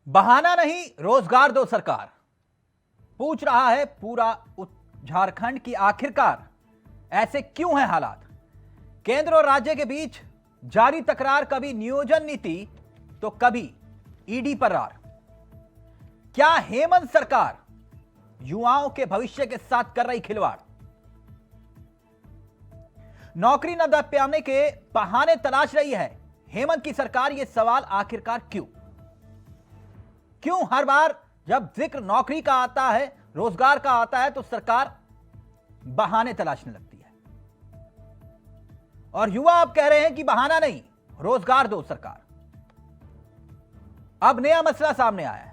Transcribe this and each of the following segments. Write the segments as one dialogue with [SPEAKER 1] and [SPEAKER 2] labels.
[SPEAKER 1] बहाना नहीं, रोजगार दो सरकार, पूछ रहा है पूरा झारखंड की आखिरकार ऐसे क्यों हैं हालात। केंद्र और राज्य के बीच जारी तकरार, कभी नियोजन नीति तो कभी ईडी पर रार। क्या हेमंत सरकार युवाओं के भविष्य के साथ कर रही खिलवाड़? नौकरी न दे पाने के बहाने तलाश रही है हेमंत की सरकार। यह सवाल आखिरकार क्यों हर बार जब जिक्र नौकरी का आता है, रोजगार का आता है, तो सरकार बहाने तलाशने लगती है। और युवा अब कह रहे हैं कि बहाना नहीं, रोजगार दो सरकार। अब नया मसला सामने आया है।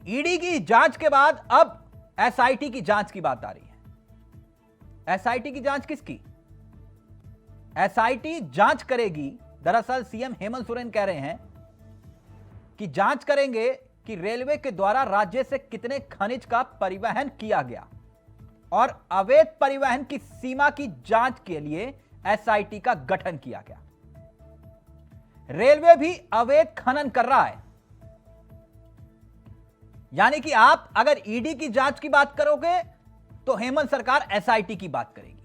[SPEAKER 1] ईडी की जांच के बाद अब एसआईटी की जांच की बात आ रही है। एसआईटी की जांच किसकी? एसआईटी जांच करेगी। दरअसल सीएम हेमंत सोरेन कह रहे हैं कि जांच करेंगे कि रेलवे के द्वारा राज्य से कितने खनिज का परिवहन किया गया, और अवैध परिवहन की सीमा की जांच के लिए एसआईटी का गठन किया गया। रेलवे भी अवैध खनन कर रहा है। यानी कि आप अगर ईडी की जांच की बात करोगे तो हेमंत सरकार एसआईटी की बात करेगी।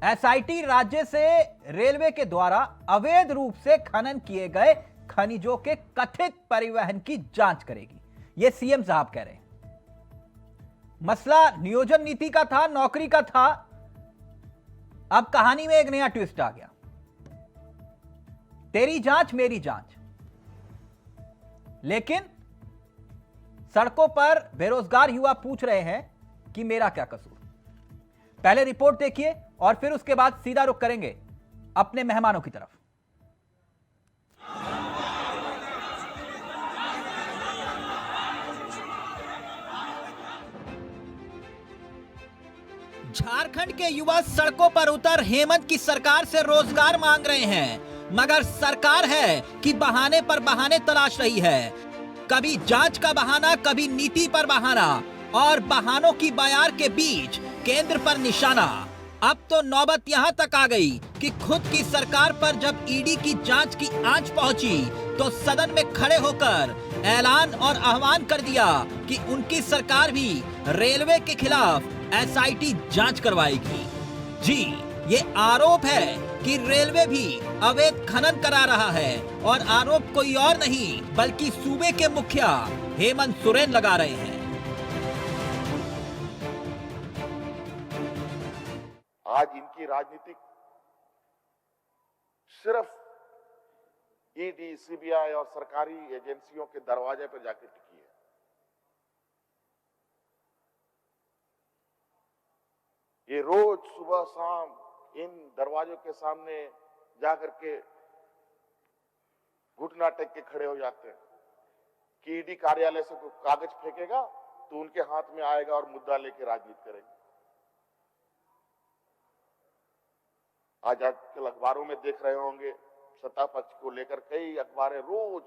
[SPEAKER 1] एसआईटी राज्य से रेलवे के द्वारा अवैध रूप से खनन किए गए खनिजों के कथित परिवहन की जांच करेगी, यह सीएम साहब कह रहे हैं। मसला नियोजन नीति का था, नौकरी का था। अब कहानी में एक नया ट्विस्ट आ गया। तेरी जांच मेरी जांच। लेकिन सड़कों पर बेरोजगार युवा पूछ रहे हैं कि मेरा क्या कसूर। पहले रिपोर्ट देखिए और फिर उसके बाद सीधा रुख करेंगे अपने मेहमानों की तरफ। झारखंड के युवा सड़कों पर उतर हेमंत की सरकार से रोजगार मांग रहे हैं, मगर सरकार है कि बहाने पर बहाने तलाश रही है। कभी जांच का बहाना, कभी नीति पर बहाना, और बहानों की बयार के बीच केंद्र पर निशाना। अब तो नौबत यहां तक आ गई कि खुद की सरकार पर जब ईडी की जांच की आंच पहुंची तो सदन में खड़े होकर ऐलान और आह्वान कर दिया कि उनकी सरकार भी रेलवे के खिलाफ एसआईटी जांच करवाएगी। जी, ये आरोप है कि रेलवे भी अवैध खनन करा रहा है, और आरोप कोई और नहीं बल्कि सूबे के मुखिया हेमंत सोरेन लगा रहे हैं।
[SPEAKER 2] आज इनकी राजनीति सिर्फ ईडी, सीबीआई और सरकारी एजेंसियों के दरवाजे पर जाकर टिकी है। ये रोज सुबह शाम इन दरवाजों के सामने जाकर के घुटना टेक के खड़े हो जाते हैं कि ईडी कार्यालय से कोई कागज फेंकेगा तो उनके हाथ में आएगा और मुद्दा लेके राजनीति करेंगे। आज आजकल अखबारों में देख रहे होंगे, सत्ता पक्ष को लेकर कई अखबारें रोज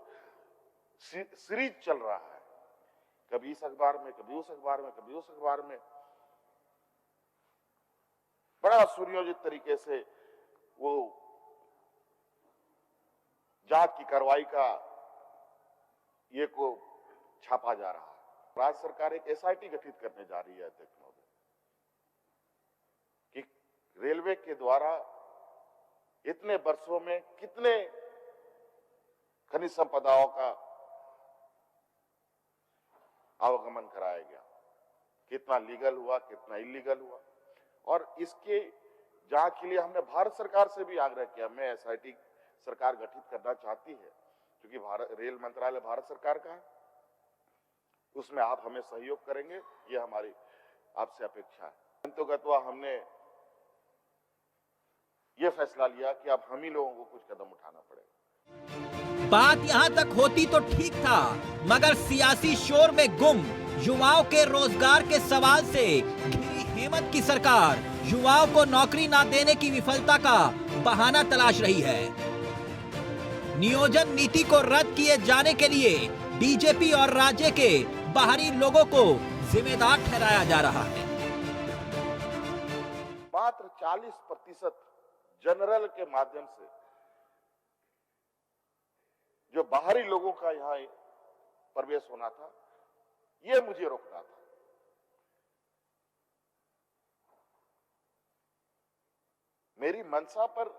[SPEAKER 2] सीरीज चल रहा है, कभी इस अखबार में, कभी उस अखबार में, कभी उस अखबार में। बड़ा सुनियोजित तरीके से वो जांच की कार्रवाई का ये को छापा जा रहा है। राज्य सरकार एक एसआईटी गठित करने जा रही है अध्यक्ष महोदय, कि रेलवे के द्वारा इतने वर्षों में कितने खनिज संपदाओं का आवागमन कराया गया, कितना लीगल हुआ, कितना इलीगल हुआ, और इसके जांच के लिए हमने भारत सरकार से भी आग्रह किया। मैं एसआईटी सरकार गठित करना चाहती है क्योंकि रेल मंत्रालय भारत सरकार का है, उसमें आप हमें सहयोग करेंगे, ये हमारी आपसे अपेक्षा है। अंततः हमने ये फैसला लिया कि अब हम ही लोगों को कुछ कदम उठाना पड़ेगा।
[SPEAKER 1] बात यहां तक होती तो ठीक था, मगर सियासी शोर में गुम युवाओं के रोजगार के सवाल से घिरी हेमंत की सरकार युवाओं को नौकरी ना देने की विफलता का बहाना तलाश रही है। नियोजन नीति को रद्द किए जाने के लिए बीजेपी और राज्य के बाहरी लोगों को जिम्मेदार ठहराया जा रहा है।
[SPEAKER 2] मात्र 40% जनरल के माध्यम से जो बाहरी लोगों का यहाँ प्रवेश होना था, ये मुझे रोकना था। मेरी मंशा पर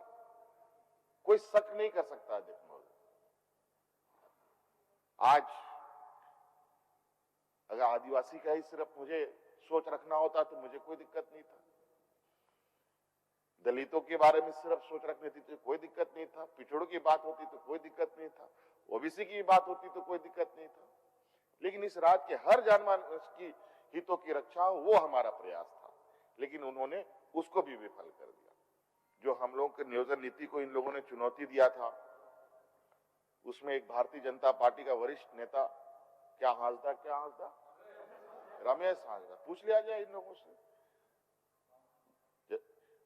[SPEAKER 2] कोई शक नहीं कर सकता। देखो, आज अगर आदिवासी का ही सिर्फ मुझे सोच रखना होता तो मुझे कोई दिक्कत नहीं था। दलितों के बारे में सिर्फ सोच रखनी थी तो कोई दिक्कत नहीं था। पिछड़ों की बात होती तो कोई दिक्कत नहीं था। ओबीसी की बात होती तो कोई दिक्कत नहीं था। लेकिन इस राज्य के हर जानमानस की हितों की रक्षा हो, वो हमारा प्रयास था। लेकिन उन्होंने उसको भी विफल कर दिया। जो हम लोगों के नियोजन नीति को इन लोगों ने चुनौती दिया था, उसमें एक भारतीय जनता पार्टी का वरिष्ठ नेता, क्या हांसदा रमेश हांसदा, पूछ लिया जाए इन लोगों से।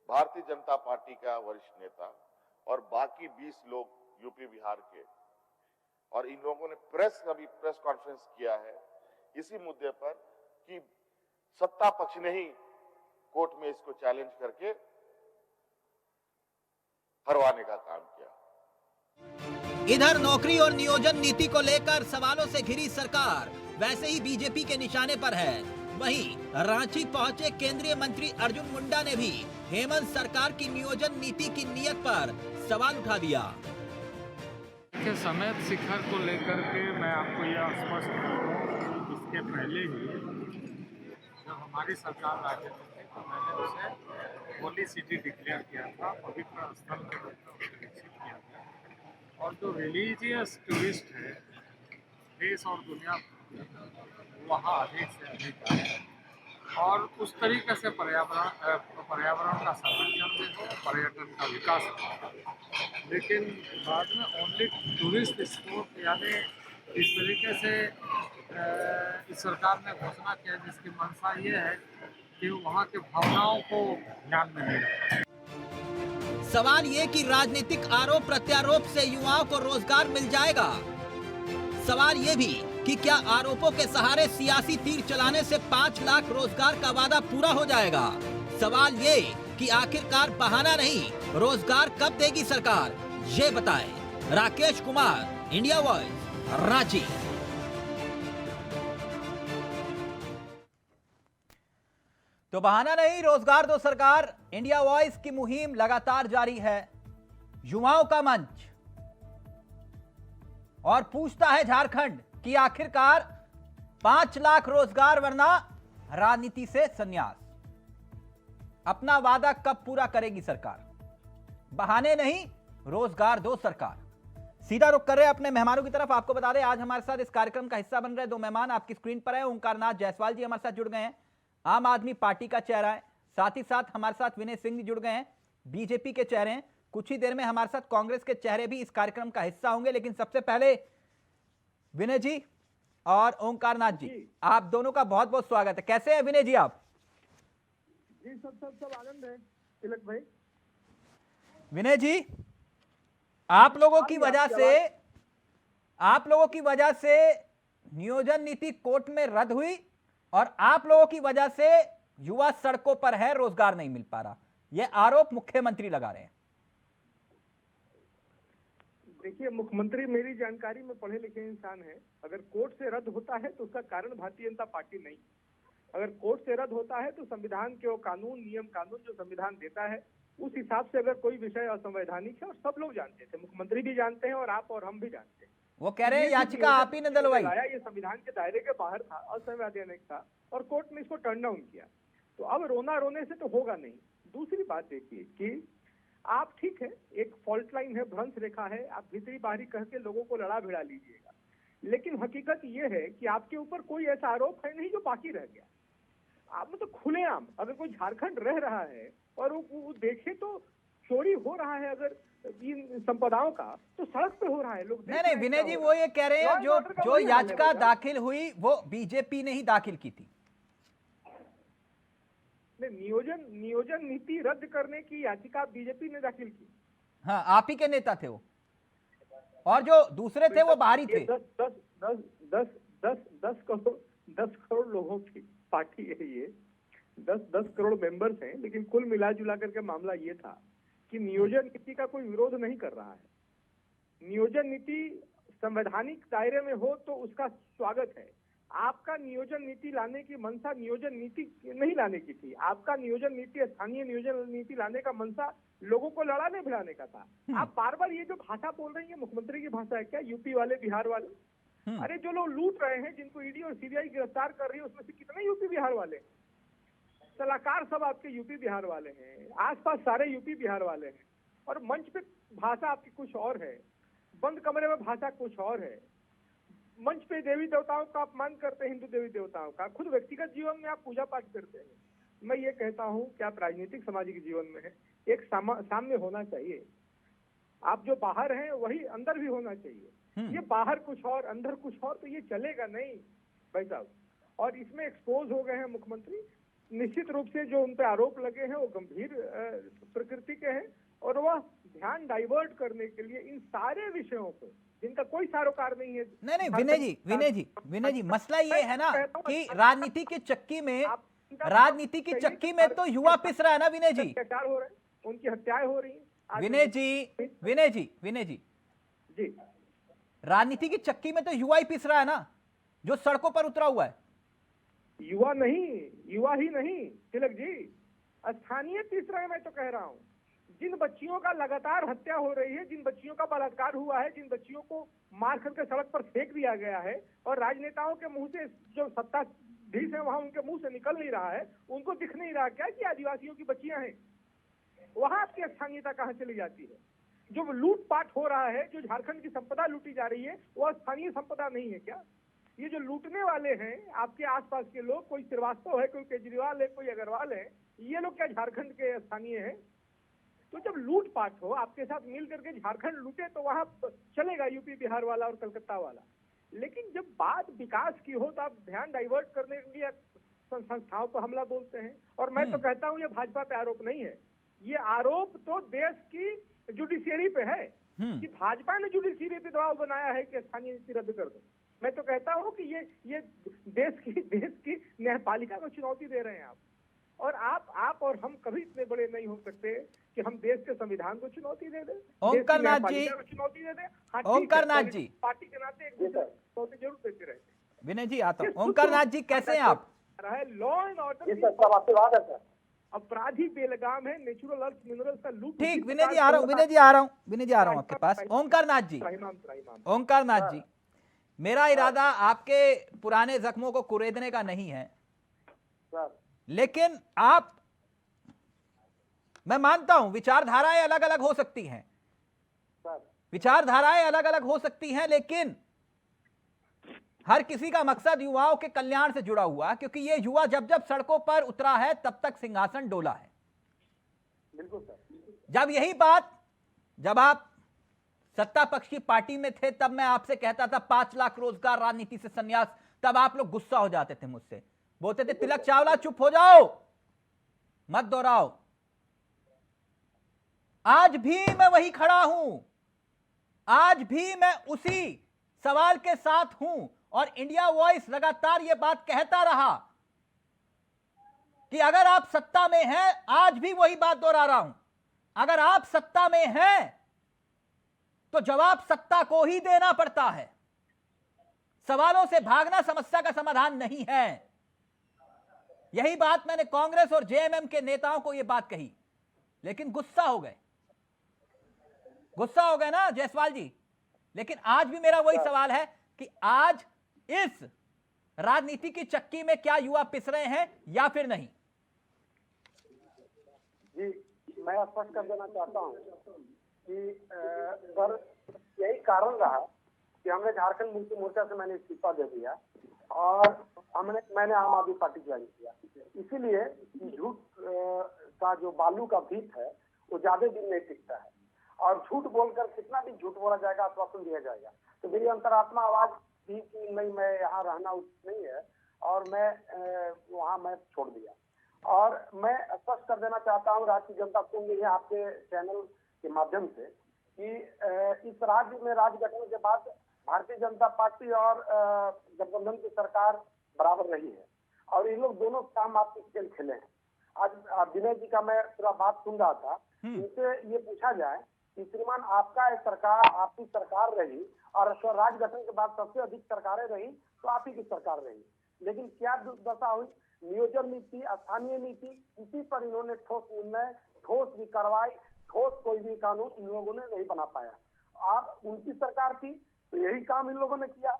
[SPEAKER 2] भारतीय जनता पार्टी का वरिष्ठ नेता और बाकी 20 लोग यूपी बिहार के, और इन लोगों ने प्रेस कॉन्फ्रेंस किया है इसी मुद्दे पर कि सत्ता पक्ष ने ही कोर्ट में इसको चैलेंज करके हरवाने का काम किया।
[SPEAKER 1] इधर नौकरी और नियोजन नीति को लेकर सवालों से घिरी सरकार वैसे ही बीजेपी के निशाने पर है। वहीं रांची पहुंचे केंद्रीय मंत्री अर्जुन मुंडा ने भी हेमंत सरकार की नियोजन नीति की नीयत पर सवाल उठा दिया।
[SPEAKER 3] के समेत शिखर को लेकर के मैं आपको यह स्पष्ट कर दूं कि इसके पहले ही जब हमारी सरकार राज्य में थी तो मैंने उसे होली सिटी डिक्लेयर किया था, पवित्र स्थल के रूप में उसे विकसित किया गया। और जो रिलीजियस टूरिस्ट है देश और दुनिया वहाँ अधिक से अधिक आए और उस तरीके से पर्यावरण का संरक्षण भी हो, पर्यटन का विकास हो। लेकिन बाद में ओनली टूरिस्ट स्पॉट यानी इस तरीके से इस सरकार ने घोषणा किया जिसकी मंशा ये है कि वहाँ के भावनाओं को ध्यान में नहीं रखा।
[SPEAKER 1] सवाल ये कि राजनीतिक आरोप प्रत्यारोप से युवाओं को रोजगार मिल जाएगा। सवाल ये भी कि क्या आरोपों के सहारे सियासी तीर चलाने से 5 लाख रोजगार का वादा पूरा हो जाएगा। सवाल ये कि आखिरकार बहाना नहीं, रोजगार कब देगी सरकार, ये बताएं। Rakesh Kumar, India voice, Ranchi. तो बहाना नहीं, रोजगार दो सरकार, इंडिया वॉइस की मुहिम लगातार जारी है। युवाओं का मंच और पूछता है झारखंड कि आखिरकार 5 लाख रोजगार वरना राजनीति से संन्यास। अपना वादा कब पूरा करेगी सरकार। बहाने नहीं, रोजगार दो सरकार। सीधा रुख कर रहे अपने मेहमानों की तरफ। आपको बता दें आज हमारे साथ इस कार्यक्रम का हिस्सा बन रहे 2 मेहमान आपकी स्क्रीन पर है। ओंकार नाथ जायसवाल जी हमारे साथ जुड़ गए हैं, आम आदमी पार्टी का चेहरा है। साथ ही साथ हमारे साथ विनय सिंह जी जुड़ गए हैं, बीजेपी के चेहरे हैं। कुछ ही देर में हमारे साथ कांग्रेस के चेहरे भी इस कार्यक्रम का हिस्सा होंगे। लेकिन सबसे पहले विनय जी और ओंकार नाथ जी, आप दोनों का बहुत बहुत स्वागत है। कैसे हैं विनय जी आप?
[SPEAKER 4] जी सब आनंद है तिलक भाई।
[SPEAKER 1] विनय जी, आप लोगों की वजह से नियोजन नीति कोर्ट में रद्द हुई और आप लोगों की वजह से युवा सड़कों पर है, रोजगार नहीं मिल पा रहा, यह आरोप मुख्यमंत्री लगा रहे हैं।
[SPEAKER 4] देखिए, मुख्यमंत्री मेरी जानकारी में पढ़े लिखे इंसान है। अगर कोर्ट से रद्द होता है तो उसका कारण भारतीय जनता पार्टी नहीं। अगर कोर्ट से रद्द होता है तो संविधान के वो कानून नियम कानून जो संविधान देता है उस हिसाब से अगर कोई विषय असंवैधानिक है, और सब लोग जानते थे, मुख्यमंत्री भी जानते हैं और आप और हम भी जानते हैं।
[SPEAKER 1] वो कह रहे हैं याचिका आप ही ने दिलवाई,
[SPEAKER 4] ये संविधान के दायरे के बाहर था, असंवैधानिक था और कोर्ट ने इसको टर्न डाउन किया। तो अब रोना रोने से तो होगा नहीं। दूसरी बात देखिए कि आप ठीक है, एक फॉल्ट लाइन है, भ्रंश रेखा है, आप भीतरी बाहरी कह के लोगों को लड़ा भिड़ा लीजिएगा। लेकिन हकीकत ये है कि आपके ऊपर कोई ऐसा आरोप है नहीं जो बाकी रह गया। आप मतलब खुलेआम अगर कोई झारखंड रह रहा है और वो देखे तो चोरी हो रहा है अगर इन संपदाओं का, तो सड़क पे हो रहा है, लोग
[SPEAKER 1] नहीं विनय जी, वो ये कह रहे हैं जो याचिका दाखिल हुई वो बीजेपी ने ही दाखिल की थी।
[SPEAKER 4] नियोजन नीति रद्द करने की याचिका बीजेपी ने दाखिल की।
[SPEAKER 1] हाँ, आप ही के नेता थे वो, और जो दूसरे थे वो बाहरी थे।
[SPEAKER 4] 10 करोड़ लोगों की पार्टी है ये, 10 करोड़ मेंबर्स हैं। लेकिन कुल मिला जुला करके मामला ये था कि नियोजन नीति का कोई विरोध नहीं कर रहा है। नियोजन नीति संवैधानिक दायरे में हो तो उसका स्वागत है। आपका नियोजन नीति लाने की मंशा नियोजन नीति नहीं लाने की थी। आपका नियोजन नीति, स्थानीय नियोजन नीति लाने का मंशा लोगों को लड़ाने भिड़ाने का था। आप बार बार ये जो भाषा बोल रही है, मुख्यमंत्री की भाषा है क्या? यूपी वाले, बिहार वाले, अरे जो लोग लूट रहे हैं, जिनको ईडी और सीबीआई गिरफ्तार कर रही है, उसमें से कितने यूपी बिहार वाले हैं? सलाहकार सब आपके यूपी बिहार वाले हैं, आसपास सारे यूपी बिहार वाले हैं, और मंच पे भाषा आपकी कुछ और है, बंद कमरे में भाषा कुछ और है। मंच पे देवी देवताओं का अपमान करते हैं, हिंदू देवी देवताओं का, खुद व्यक्तिगत जीवन में आप पूजा पाठ करते हैं। मैं ये कहता हूँ कि आप राजनीतिक सामाजिक जीवन में है, एक सामने होना चाहिए। आप जो बाहर हैं वही अंदर भी होना चाहिए। ये बाहर कुछ और अंदर कुछ और तो ये चलेगा नहीं भाई साहब। और इसमें एक्सपोज हो गए हैं मुख्यमंत्री। निश्चित रूप से जो उन पे आरोप लगे हैं वो गंभीर प्रकृति के हैं, और वह ध्यान डाइवर्ट करने के लिए इन सारे विषयों को, जिनका कोई सारोकार नहीं है।
[SPEAKER 1] नहीं विनय जी मसला ये है ना कि राजनीति की चक्की में तो युवा पिस रहा है ना विनय जी।
[SPEAKER 4] अत्याचार हो रहे हैं, उनकी हत्याएं हो रही हैं।
[SPEAKER 1] विनय जी राजनीति की चक्की में तो युवा ही पिस रहा है ना, जो सड़कों पर उतरा हुआ है।
[SPEAKER 4] युवा ही नहीं तिलक जी, स्थानीय पिस रहे हैं। मैं तो कह रहा हूँ, जिन बच्चियों का लगातार हत्या हो रही है, जिन बच्चियों का बलात्कार हुआ है, जिन बच्चियों को मार करके सड़क पर फेंक दिया गया है, और राजनेताओं के मुंह से, जो सत्ताधीश है वहां, उनके मुंह से निकल नहीं रहा है, उनको दिख नहीं रहा क्या कि आदिवासियों की बच्चियां हैं? वहां आपकी स्थानीयता कहाँ चली जाती है? जो लूटपाट हो रहा है, जो झारखंड की संपदा लूटी जा रही है, वह स्थानीय संपदा नहीं है क्या? ये जो लूटने वाले हैं आपके आसपास के लोग, कोई श्रीवास्तव है, कोई केजरीवाल है, कोई अग्रवाल है, ये लोग क्या झारखंड के स्थानीय हैं? तो जब लूटपाट हो, आपके साथ मिल करके झारखंड लूटे तो वहां चलेगा यूपी बिहार वाला और कलकत्ता वाला। लेकिन जब बात विकास की हो तो आप ध्यान डाइवर्ट करने के लिए संस्थाओं पर हमला बोलते हैं। और मैं तो कहता हूं ये भाजपा पे आरोप नहीं है, ये आरोप तो देश की जुडिशियरी पे है कि भाजपा ने जुडिशियरी पे दबाव बनाया है कि स्थानीय नीति रद्द कर दो। मैं तो कहता हूं कि ये देश की न्यायपालिका को चुनौती दे रहे हैं आप। और आप और हम कभी इतने बड़े नहीं हो सकते कि हम देश के संविधान को चुनौती दे दें,
[SPEAKER 1] ओंकार नाथ जी,
[SPEAKER 4] चुनौती दे दें।
[SPEAKER 1] ओंकार नाथ जी,
[SPEAKER 4] पार्टी के नाते एक दूसरे को जरूर देते रहते हैं।
[SPEAKER 1] विनय जी आता हूं। ओंकार नाथ जी कैसे हैं आप?
[SPEAKER 4] लॉ एंड ऑर्डर अपराधी बेलगाम है, नेचुरल अर्थ मिनरल्स का लूट।
[SPEAKER 1] ठीक, विनय जी आ रहा हूं आपके पास। ओंकार नाथ जी, मेरा इरादा आपके पुराने जख्मों को कुरेदने का नहीं है, लेकिन मैं मानता हूं विचारधाराएं अलग अलग हो सकती हैं, लेकिन हर किसी का मकसद युवाओं के कल्याण से जुड़ा हुआ, क्योंकि ये युवा जब जब सड़कों पर उतरा है तब तक सिंहासन डोला है।
[SPEAKER 5] बिल्कुल सर।
[SPEAKER 1] जब आप सत्ता पक्ष की पार्टी में थे तब मैं आपसे कहता था 5 लाख रोजगार, राजनीति से संन्यास, तब आप लोग गुस्सा हो जाते थे मुझसे, बोलते थे तिलक चावला चुप हो जाओ, मत दोहराओ। आज भी मैं वही खड़ा हूं, आज भी मैं उसी सवाल के साथ हूं, और इंडिया वॉइस लगातार यह बात कहता रहा कि अगर आप सत्ता में हैं, आज भी वही बात दोहरा रहा हूं, अगर आप सत्ता में हैं तो जवाब सत्ता को ही देना पड़ता है। सवालों से भागना समस्या का समाधान नहीं है। यही बात मैंने कांग्रेस और जेएमएम के नेताओं को यह बात कही, लेकिन गुस्सा हो गए ना जायसवाल जी। लेकिन आज भी मेरा वही सवाल है कि आज इस राजनीति की चक्की में क्या युवा पिस रहे हैं या फिर नहीं?
[SPEAKER 5] जी, मैं स्पष्ट कर देना चाहता हूं कि सर यही कारण रहा कि हमने झारखंड मुक्ति मोर्चा से मैंने इस्तीफा दे दिया और मैंने आम आदमी पार्टी ज्वाइन किया। इसीलिए झूठ का जो बालू का भीत है वो ज्यादा दिन नहीं टिकता है, और झूठ बोलकर कितना भी झूठ बोला जाएगा, आश्वासन दिया जाएगा। तो मेरी अंतरात्मा आवाज थी कि नहीं, मैं यहाँ रहना उचित नहीं है, और मैं वहाँ मैं छोड़ दिया। और मैं स्पष्ट कर देना चाहता हूँ राष्ट्रीय जनता को, ये आपके चैनल के माध्यम से, कि इस राज्य में राज्य गठन के बाद भारतीय जनता पार्टी और गठबंधन की सरकार बराबर रही है, और इन लोग दोनों काम आपके खेल खेले हैं। आज विनय जी का मैं पूरा बात सुन रहा था, इनसे ये पूछा जाए कि श्रीमान आपका एक सरकार, आपकी सरकार रही और स्वराज गठन के बाद सबसे अधिक सरकारें रही तो आप ही की सरकार रही, लेकिन क्या दुर्दशा हुई, नियोजन नीति, स्थानीय नीति, इसी पर इन्होंने ठोस निर्णय, ठोस भी कार्रवाई, ठोस कोई भी कानून इन लोगों ने नहीं बना पाया। आप उनकी सरकार थी तो यही काम इन लोगों ने किया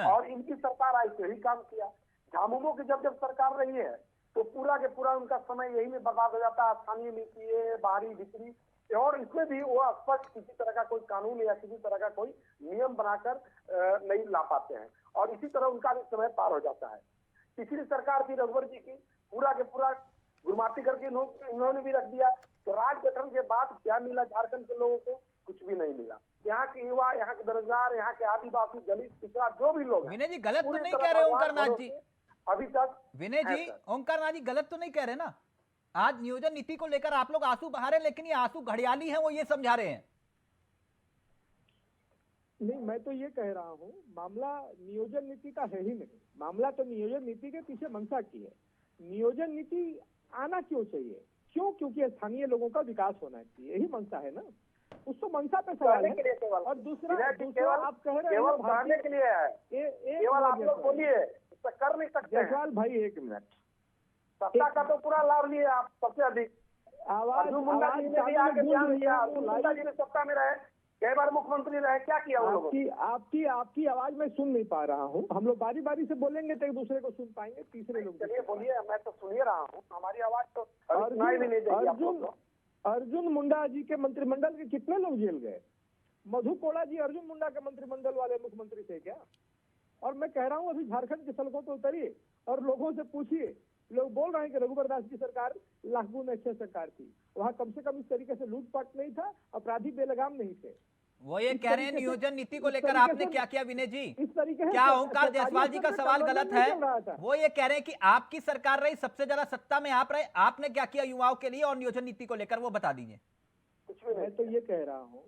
[SPEAKER 5] और इनकी सरकार आई तो यही काम किया। झामुमो की जब सरकार रही है तो पूरा के पूरा उनका समय यही में बर्बाद हो जाता है, स्थानीय नीति, बाहरी भीतरी, और इसमें भी वो स्पष्ट किसी तरह का कोई कानून या किसी तरह का कोई नियम बनाकर नहीं ला पाते हैं और इसी तरह उनका भी समय पार हो जाता है। पिछली सरकार थी रघुवर जी की, पूरा के पूरा गुरमाती करके इन्होंने भी रख दिया। तो राज गठन के बाद क्या मिला झारखंड के लोगों को? कुछ भी नहीं मिला। यहाँ के युवा, यहाँ के बेरोजगार, यहाँ के आदिवासी, दलित, पिछड़ा जो भी लोग हैं,
[SPEAKER 1] विनय जी गलत तो नहीं कह रहे ओंकार नाथ जी?
[SPEAKER 5] अभी तक
[SPEAKER 1] विनय जी, ओंकार नाथ जी गलत तो नहीं कह रहे ना? आज नियोजन नीति को लेकर आप लोग आंसू बहा रहे हैं, लेकिन ये आंसू घड़ियाली हैं, वो ये समझा रहे हैं।
[SPEAKER 4] नहीं, मैं तो ये कह रहा हूँ मामला नियोजन नीति का है ही नहीं। मामला तो नियोजन नीति के पीछे मंशा की है। नियोजन नीति आना क्यों चाहिए? क्यों? क्योंकि स्थानीय लोगों का विकास होना चाहिए, यही मंशा है ना। उस तो मंशा पे सवाल है। और दूसरा आप कह रहे हैं
[SPEAKER 5] बढ़ाने के लिए है, केवल आप लोग बोलिए, कर नहीं सकते।
[SPEAKER 4] जयसवाल भाई एक मिनट,
[SPEAKER 5] सत्ता का तो पूरा लाभ लिए आप सबसे अधिक। अर्जुन मुंडा जी ने भी आगे ध्यान दिया, अर्जुन मुंडा जी ने सत्ता में रहे, कई बार मुख्यमंत्री रहे, क्या किया उन लोगों ने?
[SPEAKER 4] आपकी आवाज मैं सुन नहीं पा रहा हूँ। हम लोग बारी बारी से बोलेंगे तो एक दूसरे को सुन पाएंगे, तीसरे लोग।
[SPEAKER 5] चलिए बोलिए, मैं तो सुन ही रहा हूँ, हमारी आवाज तो सुनाई भी नहीं देगी आप लोगों को।
[SPEAKER 4] अर्जुन मुंडा जी के मंत्रिमंडल के कितने लोग जेल गए? मधु कोड़ा जी अर्जुन मुंडा के मंत्रिमंडल वाले मुख्यमंत्री थे क्या? और मैं कह रहा हूँ अभी झारखंड की सड़कों पर उतरिए और लोगों से पूछिए। लोग बोल रहे हैं कि रघुवर दास की सरकार लाख गुना अच्छी सरकार थी, वहाँ कम से कम इस तरीके से लूटपाट नहीं था, अपराधी बेलगाम नहीं थे।
[SPEAKER 1] वो ये कह रहे हैं नियोजन नीति को लेकर आपने क्या किया विनय जी?
[SPEAKER 4] इस तरीके से
[SPEAKER 1] क्या ओंकार जायसवाल जी का सवाल गलत है? वो ये कह रहे हैं कि आपकी सरकार रही, सबसे ज्यादा सत्ता में आप रहे, आपने क्या किया युवाओं के लिए और नियोजन नीति को लेकर, वो बता दीजिए।
[SPEAKER 4] मैं तो ये कह रहा हूँ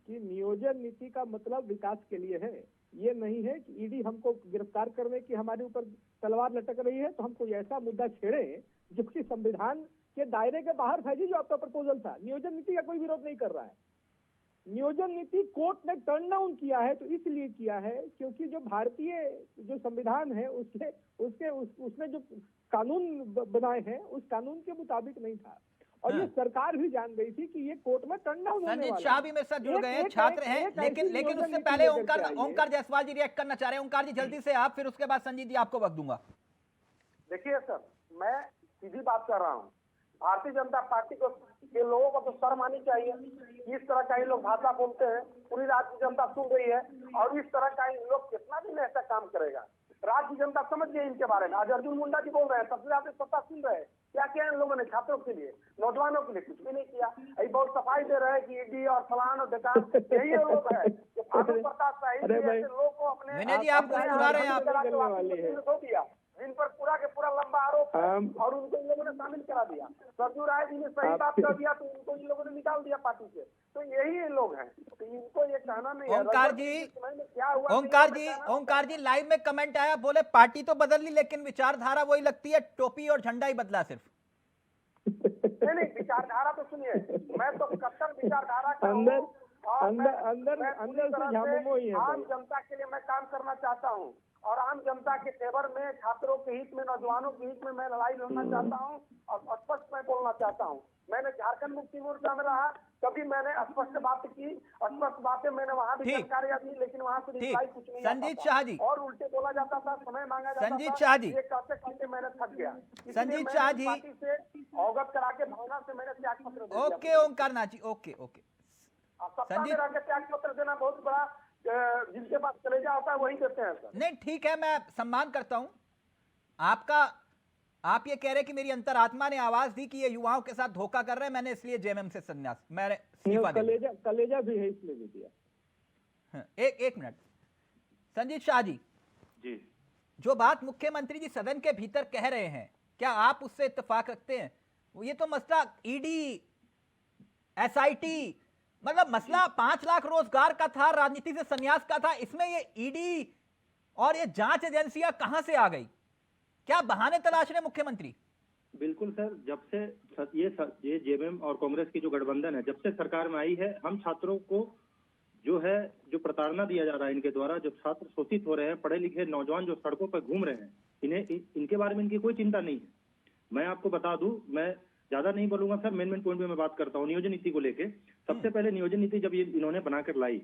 [SPEAKER 4] कि नियोजन नीति का मतलब विकास के लिए है। ये नहीं है कि ईडी हमको गिरफ्तार करने की हमारे ऊपर तलवार लटक रही है तो हम कोई ऐसा मुद्दा छेड़े जो कि संविधान के दायरे के बाहर था। जी जो आपका प्रपोजल था, नियोजन नीति का कोई विरोध नहीं कर रहा है। नियोजन नीति कोर्ट ने टर्न डाउन किया है तो इसलिए किया है क्योंकि जो भारतीय जो संविधान है उसने जो कानून बनाए हैं उस कानून के मुताबिक नहीं था और ये सरकार भी जान गई थी कि ये कोर्ट में टर्न डाउन होने वाला है।
[SPEAKER 1] संजीत शाह भी मेरे साथ जुड़ गए हैं, छात्र हैं, लेकिन उससे पहले ओंकार जायसवाल जी रिएक्ट करना चाह रहे हैं। ओंकार जी जल्दी से आप, फिर उसके बाद संजीत जी आपको वक्त दूंगा।
[SPEAKER 5] देखिए सर, मैं सीधी बात कर रहा हूँ, भारतीय जनता पार्टी के लोगों को तो शर्म आनी चाहिए। इस तरह का ये लोग भाषा बोलते हैं, पूरी राज्य की जनता सुन रही है और इस तरह का इन लोग कितना दिन ऐसा काम करेगा? राज्य की जनता समझ गई इनके बारे में। आज अर्जुन मुंडा जी बोल रहे हैं, सबसे ज्यादा सत्ता सुन रहे हैं। क्या किया इन लोगों ने छात्रों के लिए, नौजवानों के लिए? कुछ भी नहीं किया। अभी बहुत सफाई दे रहे हैं कि ईडी और फलान और दुकान, यही लोग है भानु प्रकाश साहिब ऐसे लोग को अपने
[SPEAKER 1] विनय जी आप कुछ सुना रहे हैं?
[SPEAKER 5] आप दिया जिन पर पूरा के पूरा लंबा आरोप है और उनको इन लोगों ने शामिल करा दिया। सरजू राय जी ने सही बात कर दिया तो उनको इन लोगों ने निकाल दिया पार्टी से। तो यही लोग हैं, तो इनको ये कहना नहीं है।
[SPEAKER 1] ओंकार जी लाइव में कमेंट आया, बोले पार्टी तो बदल ली लेकिन विचारधारा वही लगती है, टोपी और झंडा ही बदला सिर्फ।
[SPEAKER 5] नहीं, विचारधारा तो सुनिए, मैं तो कट्टर विचारधारा का आम जनता के लिए मैं काम करना चाहता हूँ और आम जनता के फेवर में, छात्रों के हित में, नौजवानों के हित में मैं लड़ाई लड़ना चाहता हूँ और स्पष्ट मैं बोलना चाहता हूँ। मैंने झारखंड मुक्ति मोर्चा में रहा, कभी मैंने स्पष्ट बात की, स्पष्ट बातें मैंने वहाँ भी जानकारियां दी, लेकिन वहाँ से रिप्लाई कुछ नहीं।
[SPEAKER 1] संजीत शाह जी, और
[SPEAKER 5] उल्टे बोला जाता था, समय मांगा जाता था।
[SPEAKER 1] संजीत शाह जी,
[SPEAKER 5] ये कहते कहते मैंने थक गया।
[SPEAKER 1] संजीत शाह जी
[SPEAKER 5] पार्टी से अवगत करा के भावना से मैंने त्याग पत्र दिया।
[SPEAKER 1] ओके ओंकार नाथ जी, ओके।
[SPEAKER 5] सत्ता में रहकर त्याग पत्र देना बहुत बड़ा, जिनके पास कलेजा होता है वही देते हैं सर।
[SPEAKER 1] नहीं ठीक है, मैं सम्मान करता हूं आपका। आप ये कह रहे कि मेरी अंतरात्मा ने आवाज दी कि ये युवाओं के साथ धोखा कर रहे हैं, मैंने इसलिए जेएमएम से संन्यास, मैंने इस्तीफा दे दिया।
[SPEAKER 4] कलेजा भी है इसलिए भी दिया।
[SPEAKER 1] एक मिनट संजीत शाह जी, जो बात मुख्यमंत्री जी सदन के भीतर कह रहे हैं, क्या आप उससे इत्तेफाक रखते हैं? ये तो मसला ईडी, एसआईटी, मतलब मसला 5 लाख रोजगार का था, राजनीति से संन्यास का था, इसमें ये ईडी और ये जांच एजेंसियां कहां से आ गई? क्या बहाने तलाश रहे मुख्यमंत्री?
[SPEAKER 6] बिल्कुल सर, जब से ये जेएमएम और कांग्रेस की जो गठबंधन है, जब से सरकार में आई है, हम छात्रों को जो प्रताड़ना दिया जा रहा है इनके द्वारा, जो छात्र शोषित हो रहे हैं, पढ़े लिखे नौजवान जो सड़कों पर घूम रहे हैं, इनके बारे में इनकी कोई चिंता नहीं है। मैं आपको बता दूं, मैं ज्यादा नहीं बोलूंगा सर, मेन पॉइंट पे मैं बात करता हूँ नियोजन नीति को लेके। सबसे पहले नियोजन नीति जब इन्होंने बनाकर लाई,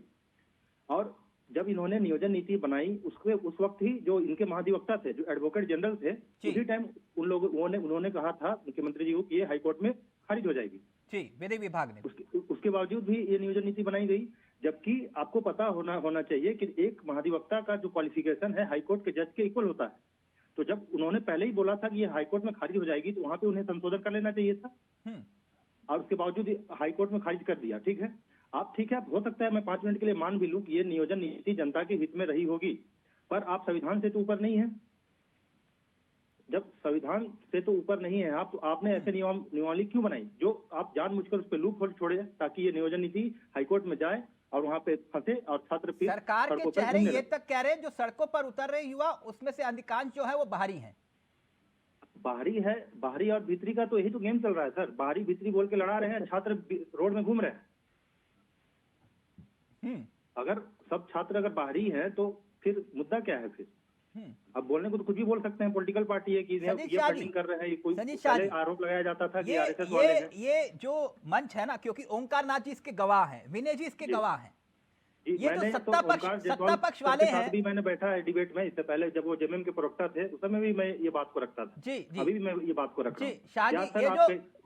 [SPEAKER 6] और जब इन्होंने नियोजन नीति बनाई उस वक्त ही जो इनके महाधिवक्ता थे, जो एडवोकेट जनरल थे, उसी टाइम उन्होंने कहा था मुख्यमंत्री जी को कि ये हाईकोर्ट में खारिज हो जाएगी
[SPEAKER 1] जी, विधि विभाग ने।
[SPEAKER 6] उसके बावजूद भी ये नियोजन नीति बनाई गई, जबकि आपको पता होना चाहिए कि एक महाधिवक्ता का जो क्वालिफिकेशन है हाईकोर्ट के जज के इक्वल होता है। तो जब उन्होंने पहले ही बोला था कि ये हाईकोर्ट में खारिज हो जाएगी, तो वहां पे उन्हें संशोधन कर लेना चाहिए था, और उसके बावजूद हाईकोर्ट में खारिज कर दिया। ठीक है, ठीक है, हो सकता है मैं 5 मिनट के लिए मान भी लूं कि ये नियोजन नीति जनता के हित में रही होगी, पर आप संविधान से तो ऊपर नहीं है। जब संविधान से तो ऊपर नहीं है आप, तो आपने ऐसे नियमावली क्यों बनाई जो आप जानबूझकर उस पर लूप होल छोड़े, ताकि ये नियोजन नीति हाईकोर्ट में जाए और वहां पे फंसे और छात्र फिर
[SPEAKER 1] सरकार के चेहरे ये तक कह रहे हैं जो सड़कों पर उतर रहे युवा, उसमें से अधिकांश जो है वो बाहरी हैं।
[SPEAKER 6] बाहरी और भीतरी का तो यही तो गेम चल रहा है सर। बाहरी भीतरी बोल के लड़ा रहे हैं, छात्र रोड में घूम रहे हैं। अगर सब छात्र अगर बाहरी हैं तो फिर मुद्दा क्या है फिर? अब बोलने को तो कुछ भी बोल सकते हैं, पॉलिटिकल पार्टी है कि ये फंडिंग कर रहे हैं, कोई पहले आरोप लगाया जाता था कि आरएसएस वाले हैं।
[SPEAKER 1] ये जो मंच है ना, क्योंकि ओंकार नाथ जी इसके गवाह हैं, विनय जी इसके गवाह हैं, ये जो सत्ता पक्ष वाले हैं।
[SPEAKER 6] भी मैंने बैठा है डिबेट में, इससे पहले जब वो जेएमएम के प्रवक्ता थे उस समय भी मैं ये बात को रखता था।
[SPEAKER 1] जी,
[SPEAKER 6] अभी भी मैं ये बात को रख रहा हूँ।
[SPEAKER 1] शाह जी,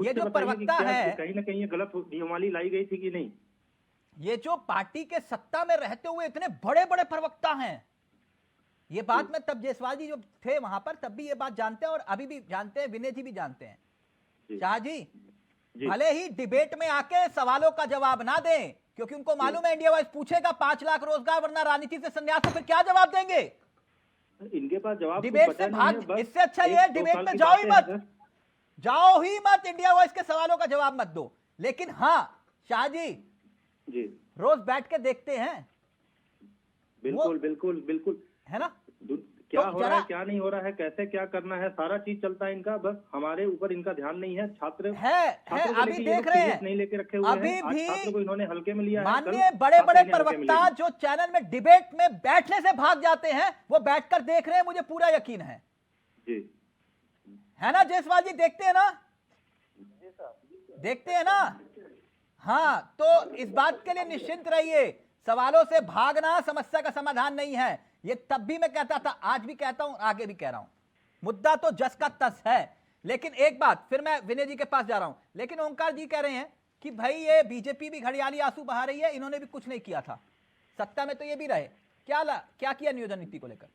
[SPEAKER 1] ये जो प्रवक्ता है,
[SPEAKER 6] कहीं ना कहीं ये गलत नियमावली लाई गई थी कि नहीं?
[SPEAKER 1] ये जो पार्टी के सत्ता में रहते हुए इतने बड़े बड़े प्रवक्ता हैं, ये बात में तब जायसवाल जी जो थे वहां पर तब भी ये बात जानते हैं और अभी भी जानते हैं, विनय जी भी जानते हैं। शाह जी भले ही डिबेट में आके सवालों का जवाब ना दें, क्योंकि उनको मालूम है इंडिया वाइज पूछेगा 5 लाख रोजगार वरना राजनीति से संन्यास, तो फिर क्या जवाब देंगे?
[SPEAKER 6] इनके पास जवाब
[SPEAKER 1] डिबेट से भाग, इससे अच्छा ये डिबेट में जाओ ही मत, इंडिया वाइज के सवालों का जवाब मत दो। लेकिन हाँ शाह जी रोज बैठ के देखते हैं,
[SPEAKER 6] बिल्कुल
[SPEAKER 1] है ना,
[SPEAKER 6] क्या हो रहा है क्या नहीं हो रहा है, कैसे क्या करना है, सारा चीज चलता है इनका, बस हमारे ऊपर इनका ध्यान नहीं है। छात्र
[SPEAKER 1] है अभी देख रहे हैं,
[SPEAKER 6] नहीं लेके रखे हुए
[SPEAKER 1] अभी
[SPEAKER 6] हैं,
[SPEAKER 1] भी
[SPEAKER 6] छात्र को इन्होंने हल्के में लिया है।
[SPEAKER 1] माननीय बड़े बड़े प्रवक्ता जो चैनल में डिबेट में बैठने से भाग जाते हैं, वो बैठकर देख रहे हैं, मुझे पूरा यकीन है
[SPEAKER 6] जी,
[SPEAKER 1] है ना जायसवाल जी? देखते हैं ना, देखते हैं ना। हाँ, तो इस बात के लिए निश्चिंत रहिए, सवालों से भागना समस्या का समाधान नहीं है। ये तब भी मैं कहता था, आज भी कहता हूं, आगे भी कह रहा हूं, मुद्दा तो जस का तस है। लेकिन एक बात फिर मैं विनय जी के पास जा रहा हूं, लेकिन ओंकार जी कह रहे हैं कि भाई ये बीजेपी भी घड़ियाली आंसू बहा रही है, इन्होंने भी कुछ नहीं किया था, सत्ता में तो ये भी रहे, क्या किया नियोजन नीति को लेकर?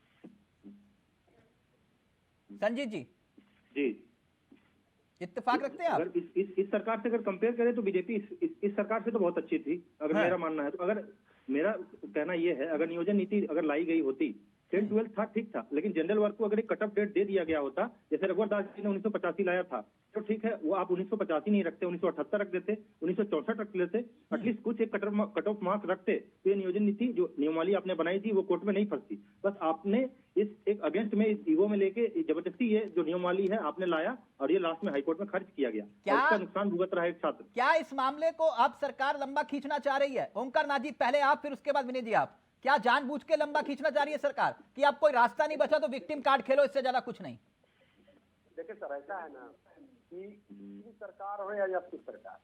[SPEAKER 1] संजीत जी इत्तेफाक रखते हैं आप?
[SPEAKER 6] अगर इस सरकार से अगर कंपेयर करें तो बीजेपी इस सरकार से तो बहुत अच्छी थी, अगर मेरा मानना है तो। अगर मेरा कहना यह है, अगर नियोजन नीति अगर लाई गई होती, 10-12 था, ठीक था, लेकिन जनरल वर्क को अगर एक कट ऑफ डेट दे दिया गया होता, जैसे रघुवर दास जी ने 1985 लाया था, तो ठीक है, वो आप 1985 नहीं रखते, 1978 रख देते, 1964 रख लेते, एटलीस्ट कुछ एक कट ऑफ मार्क्स रखते, तो ये नियोजन नीति जो नियमावली आपने बनाई थी वो कोर्ट में नहीं फंसती। बस आपने इस एक अगेंस्ट में, इस ईगो में लेके जबरदस्ती ये जो नियमावली है आपने लाया, और ये लास्ट में हाईकोर्ट में खर्च किया गया, इसका नुकसान भुगत रहा है छात्र।
[SPEAKER 1] क्या इस मामले को अब सरकार लंबा खींचना चाह रही है? ओंकार नाथ जी पहले आप, फिर उसके बाद विनय जी आप। क्या जानबूझ के लंबा खींचना चाह रही है सरकार कि अब कोई रास्ता नहीं बचा तो विक्टिम कार्ड खेलो, इससे ज्यादा कुछ नहीं?
[SPEAKER 5] देखिए सर, ऐसा है ना कि सरकार हो या आपकी सरकार,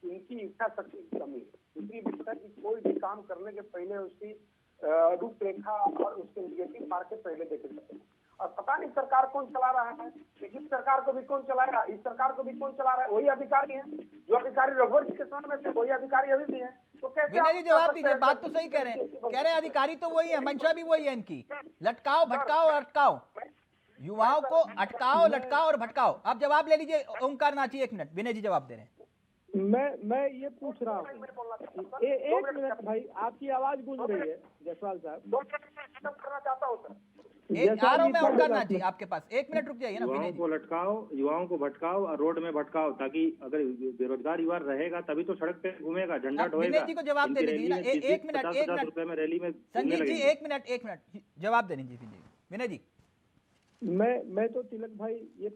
[SPEAKER 5] इनकी इच्छा शक्ति की कमी है। दूसरी बात है कि कोई भी काम करने के पहले उसकी रूपरेखा और उसके निगेटिव मार्केट पहले देखे जाते हैं। और पता नहीं सरकार कौन चला रहा है, इस सरकार को भी कौन चलाएगा, इस सरकार को भी कौन चला रहा है, वही अधिकारी है जो अधिकारी रघुवर जी के समय में थे, वही अधिकारी अभी भी है। तो कैसे
[SPEAKER 1] विनय जी जवाब दीजिए, बात तो सही कह रहे हैं, कह रहे हैं अधिकारी तो वही है, मंशा भी वही है इनकी, लटकाओ भटकाओ और अटकाओ, युवाओं को अटकाओ लटकाओ और भटकाओ। आप जवाब ले लीजिए ओंकार नाथ जी, 1 मिनट, विनय जी जवाब दे रहे हैं।
[SPEAKER 4] मैं ये पूछ रहा हूँ, एक मिनट भाई, आपकी आवाज गूंज रही है जायसवाल साहब।
[SPEAKER 5] करना चाहता हूँ सर,
[SPEAKER 1] आ रहा हूं मैं ओंकार नाथ जी आपके पास, 1 मिनट रुक जाइए ना।
[SPEAKER 6] युवाओं को लटकाओ, युवाओं को भटकाओ और रोड में भटकाओ, ताकि अगर बेरोजगार युवा रहेगा तभी तो सड़क पे घूमेगा, झंडा ढोएगा।
[SPEAKER 1] विनय जी को जवाब दे दीजिए ना, 1 मिनट, 1 मिनट
[SPEAKER 6] रुपए में रैली में।
[SPEAKER 1] संजीत जी 1 मिनट जवाब दे दीजिए विनय जी।
[SPEAKER 4] मैं तो तिलक भाई ये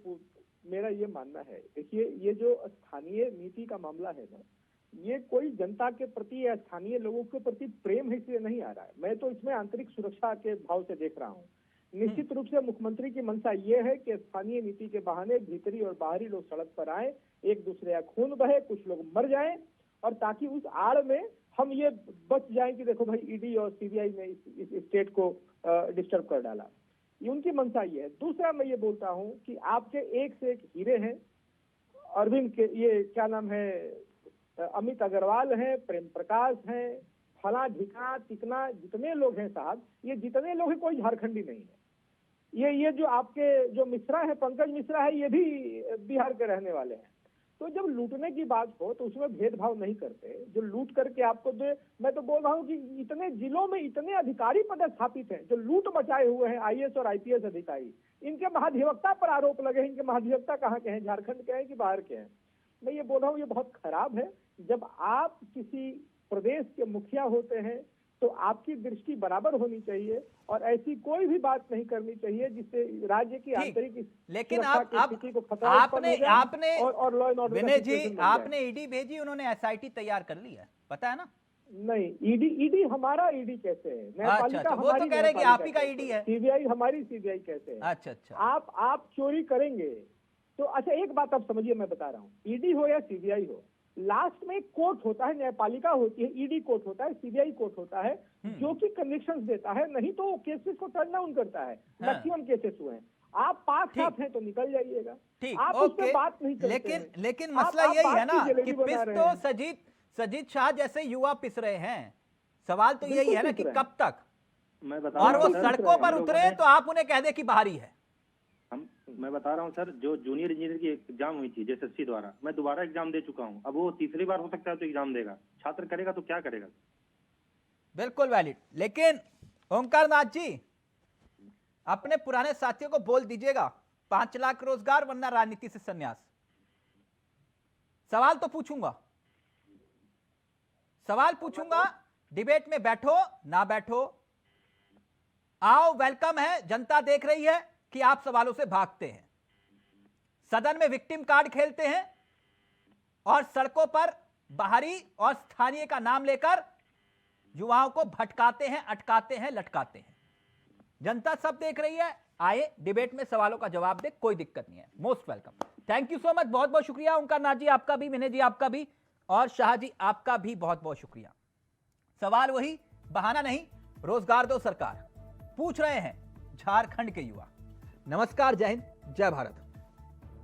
[SPEAKER 4] मेरा ये मानना है, देखिए ये जो स्थानीय नीति का मामला है ना, ये कोई जनता के प्रति या स्थानीय लोगों के प्रति प्रेम है इसलिए नहीं आ रहा है। मैं तो इसमें आंतरिक सुरक्षा के भाव से देख रहा हूँ। निश्चित रूप से मुख्यमंत्री की मंशा ये है कि स्थानीय नीति के बहाने भीतरी और बाहरी लोग सड़क पर आए, एक दूसरे का खून बहे, कुछ लोग मर जाएं, और ताकि उस आड़ में हम ये बच जाएं कि देखो भाई ईडी और सीबीआई ने इस स्टेट को डिस्टर्ब कर डाला। ये उनकी मंशा ये है। दूसरा मैं ये बोलता हूँ कि आपके एक से एक हीरे हैं, अरविंद के ये क्या नाम है, अमित अग्रवाल हैं, प्रेम प्रकाश हैं, फला ढिका तिकना, जितने लोग हैं साहब, ये जितने लोग हैं कोई झारखंडी नहीं है। ये जो आपके जो मिश्रा है, पंकज मिश्रा है, ये भी बिहार के रहने वाले हैं। तो जब लूटने की बात हो तो उसमें भेदभाव नहीं करते। जो लूट करके आपको दे, मैं तो बोल रहा हूँ कि इतने जिलों में इतने अधिकारी पदस्थापित हैं जो लूट मचाए हुए हैं, आईएएस और आईपीएस अधिकारी, इनके महाधिवक्ता पर आरोप लगे। इनके महाधिवक्ता कहाँ के हैं, झारखंड के हैं कि बाहर के हैं? मैं ये बोल रहा हूँ ये बहुत खराब है। जब आप किसी प्रदेश के मुखिया होते हैं तो आपकी दृष्टि बराबर होनी चाहिए और ऐसी कोई भी बात नहीं करनी चाहिए जिससे राज्य की आंतरिक,
[SPEAKER 1] लेकिन आपने
[SPEAKER 4] और लॉ एंड ऑर्डर।
[SPEAKER 1] विनय जी, आपने ईडी भेजी, उन्होंने एसआईटी तैयार कर ली है, पता है ना?
[SPEAKER 4] नहीं, ईडी हमारा ईडी कैसे है? न्यायपालिका
[SPEAKER 1] वो तो कह रहे कि आप ही का ईडी है।
[SPEAKER 4] सीबीआई हमारी सीबीआई कैसे है?
[SPEAKER 1] अच्छा।
[SPEAKER 4] आप चोरी करेंगे तो अच्छा, एक बात आप समझिए, मैं बता रहा हूँ, ईडी हो या सीबीआई हो, लास्ट में कोर्ट होता है, न्यायपालिका होती है, ईडी कोर्ट होता है, सीबीआई कोर्ट होता है, जो कि कन्विक्शंस देता है, नहीं तो वो केसेस को टर्न डाउन करता है। मैक्सिमम केसेस हुए हैं। आप पाक साफ हैं तो निकल जाइएगा, आप उस पर बात नहीं करते।
[SPEAKER 1] लेकिन मसला यही है ना कि पिस तो सजीद शाह जैसे युवा पिस रहे हैं। सवाल तो यही है ना कि कब तक, और वो सड़कों पर उतरे तो आप उन्हें कह दे कि बाहरी है।
[SPEAKER 6] मैं बता रहा हूँ सर, जो जूनियर इंजीनियर की एग्जाम हुई थी एसएससी द्वारा, मैं दोबारा एग्जाम दे चुका हूँ। अब वो तीसरी बार हो सकता है तो एग्जाम देगा, छात्र करेगा तो क्या करेगा?
[SPEAKER 1] बिल्कुल वैलिड। लेकिन ओंकार नाथ जी, अपने पुराने साथियों को बोल दीजिएगा 5 लाख रोजगार वरना राजनीति से संन्यास। सवाल तो पूछूंगा, डिबेट में बैठो ना बैठो, आओ, वेलकम है। जनता देख रही है कि आप सवालों से भागते हैं, सदन में विक्टिम कार्ड खेलते हैं और सड़कों पर बाहरी और स्थानीय का नाम लेकर युवाओं को भटकाते हैं, अटकाते हैं, लटकाते हैं। जनता सब देख रही है। आए डिबेट में सवालों का जवाब दे, कोई दिक्कत नहीं है, most welcome. Thank you so much, बहुत बहुत शुक्रिया ओंकार नाथ जी, आपका भी, विनय जी आपका भी, और शाह जी आपका भी बहुत बहुत शुक्रिया। सवाल वही, बहाना नहीं, रोजगार दो सरकार, पूछ रहे हैं झारखंड के युवा। नमस्कार, जय हिंद, जय भारत।